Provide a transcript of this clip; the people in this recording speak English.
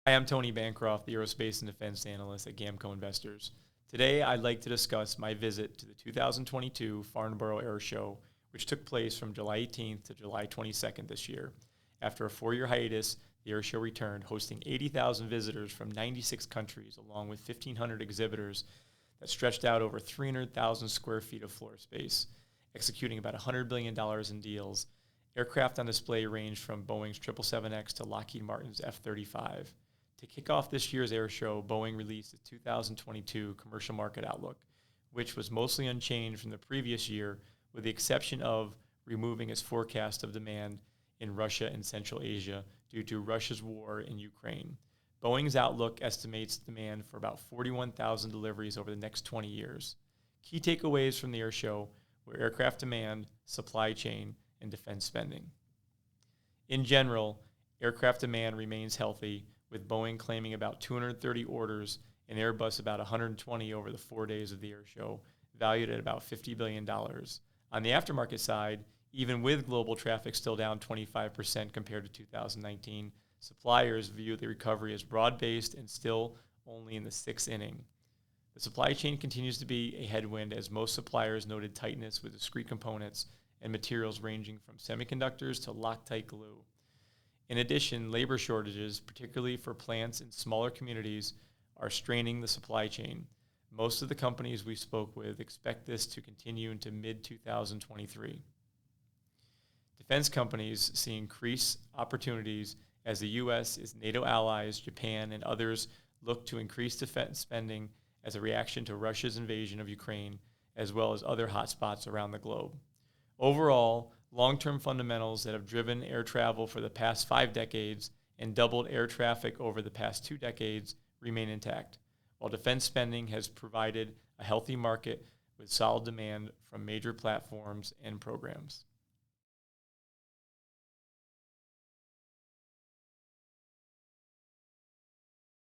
Hi, I'm Tony Bancroft, the Aerospace and Defense Analyst at GAMCO Investors. Today, I'd like to discuss my visit to the 2022 Farnborough Airshow, which took place from July 18th to July 22nd this year. After a 4-year hiatus, the airshow returned, hosting 80,000 visitors from 96 countries, along with 1,500 exhibitors that stretched out over 300,000 square feet of floor space, executing about $100 billion in deals. Aircraft on display ranged from Boeing's 777X to Lockheed Martin's F-35. To kick off this year's air show, Boeing released its 2022 commercial market outlook, which was mostly unchanged from the previous year, with the exception of removing its forecast of demand in Russia and Central Asia due to Russia's war in Ukraine. Boeing's outlook estimates demand for about 41,000 deliveries over the next 20 years. Key takeaways from the air show were aircraft demand, supply chain, and defense spending. In general, aircraft demand remains healthy, with Boeing claiming about 230 orders and Airbus about 120 over the 4 days of the air show, valued at about $50 billion. On the aftermarket side, even with global traffic still down 25% compared to 2019, suppliers view the recovery as broad-based and still only in the sixth inning. The supply chain continues to be a headwind, as most suppliers noted tightness with discrete components and materials ranging from semiconductors to Loctite glue. In addition, labor shortages, particularly for plants in smaller communities, are straining the supply chain. Most of the companies we spoke with expect this to continue into mid-2023. Defense companies see increased opportunities as the U.S., its NATO allies, Japan, and others look to increase defense spending as a reaction to Russia's invasion of Ukraine, as well as other hotspots around the globe. Overall, long-term fundamentals that have driven air travel for the past 5 decades and doubled air traffic over the past 2 decades remain intact, while defense spending has provided a healthy market with solid demand from major platforms and programs.